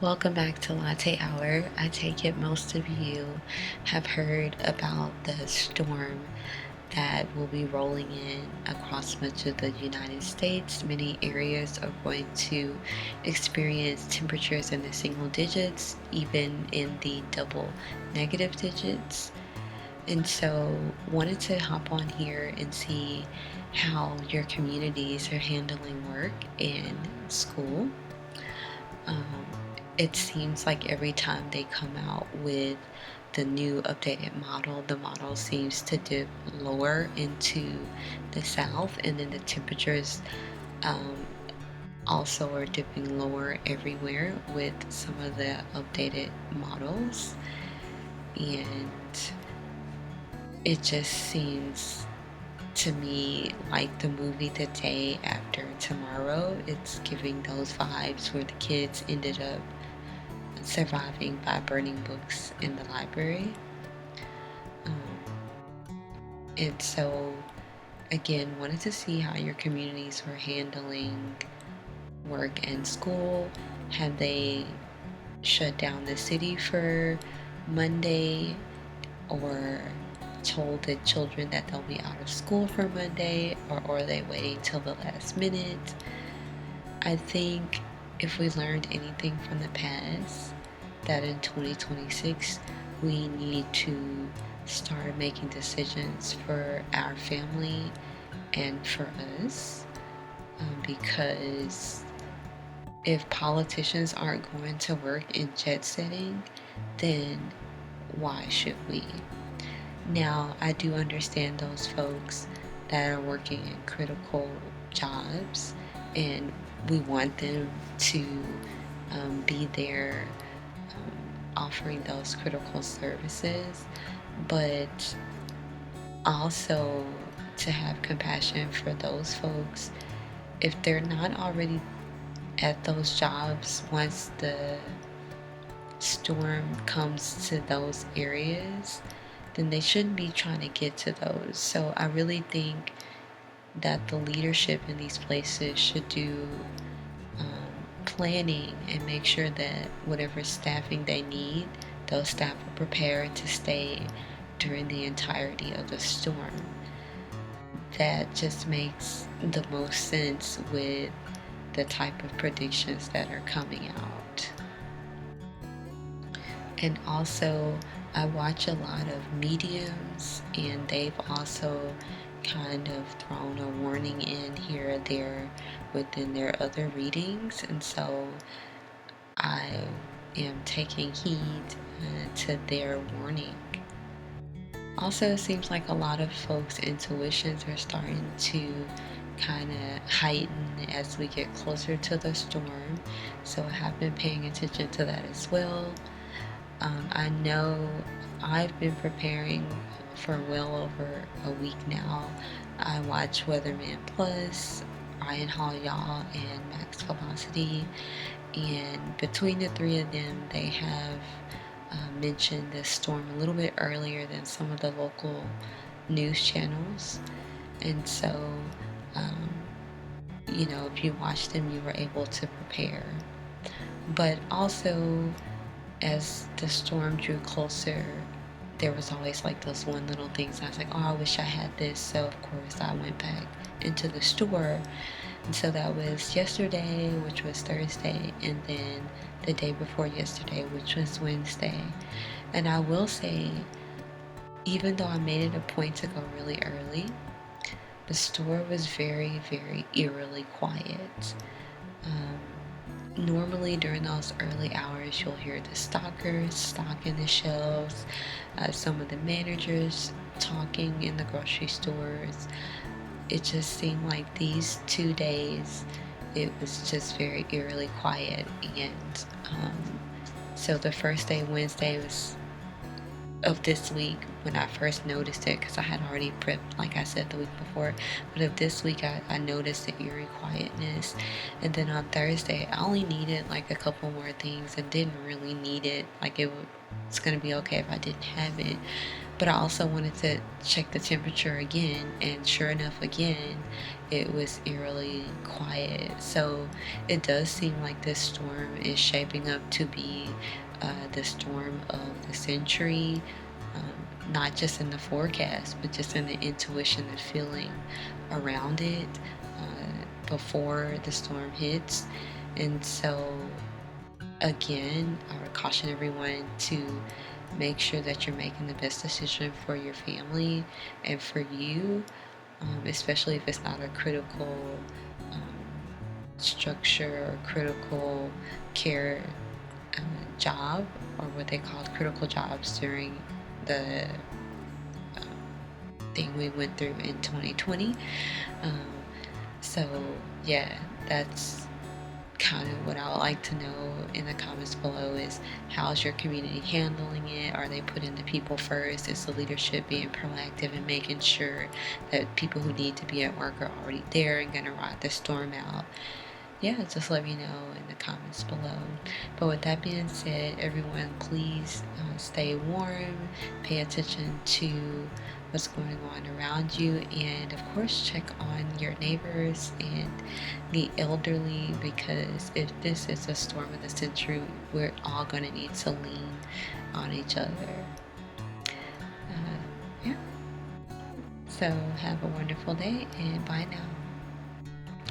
Welcome back to Latte Hour. I take it most of you have heard about the storm that will be rolling in across much of the United States. Many areas are going to experience temperatures in the single digits, even in the double negative digits. And so, wanted to hop on here and see how your communities are handling work and school. Um, it seems like every time they come out with the new updated model, the model seems to dip lower into the south, and then the temperatures um, also are dipping lower everywhere with some of the updated models. And it just seems to me like the movie The Day After Tomorrow. It's giving those vibes where the kids ended up surviving by burning books in the library. Um, and so, again, wanted to see how your communities were handling work and school. Had they shut down the city for Monday, or told the children that they'll be out of school for Monday, or are they waiting till the last minute? I think if we learned anything from the past, that in 2026 we need to start making decisions for our family and for us, because if politicians aren't going to work in jet setting, then why should we? Now, I do understand those folks that are working in critical jobs, and we want them to be there offering those critical services, but also to have compassion for those folks if they're not already at those jobs once the storm comes to those areas, then they shouldn't be trying to get to those. So I really think that the leadership in these places should do planning and make sure that whatever staffing they need, those staff are prepared to stay during the entirety of the storm. That just makes the most sense with the type of predictions that are coming out. And also, I watch a lot of mediums, and they've also kind of thrown a warning in here or there within their other readings. And so I am taking heed to their warning. Also, it seems like a lot of folks' intuitions are starting to kind of heighten as we get closer to the storm. So I have been paying attention to that as well. I know I've been preparing for well over a week now. I watch Weatherman Plus, Ryan Hall Y'all, and Max Velocity, and between the three of them, they have mentioned this storm a little bit earlier than some of the local news channels. And so, um, if you watched them, you were able to prepare. But also, as the storm drew closer, there was always like those one little things. I was like, oh, I wish I had this. So, of course, I went back into the store. And so that was yesterday, which was Thursday, and then the day before yesterday, which was Wednesday. And I will say, even though I made it a point to go really early, the store was very, very eerily quiet. Normally during those early hours, you'll hear the stockers stocking the shelves, some of the managers talking in the grocery stores. It just seemed like these 2 days, it was just very eerily quiet. And so the first day, Wednesday, was of this week when I first noticed it, because I had already prepped, like I said, the week before. But of this week, I noticed the eerie quietness. And then on Thursday, I only needed like a couple more things and didn't really need it. Like it's going to be okay if I didn't have it. But I also wanted to check the temperature again, and sure enough, again, it was eerily quiet. So it does seem like this storm is shaping up to be the storm of the century, not just in the forecast, but just in the intuition and feeling around it before the storm hits. And so again, I would caution everyone to make sure that you're making the best decision for your family and for you, especially if it's not a critical structure or critical care uh, job, or what they called critical jobs during the thing we went through in 2020. Um, so, yeah, that's kind of what I would like to know in the comments below is, how's your community handling it? Are they putting the people first? Is the leadership being proactive and making sure that people who need to be at work are already there and going to ride the storm out? Yeah, just let me know in the comments below. But with that being said, everyone, please stay warm, pay attention to what's going on around you, and of course, check on your neighbors and the elderly, because if this is a storm of the century, we're all going to need to lean on each other. Yeah. So, have a wonderful day, and bye now.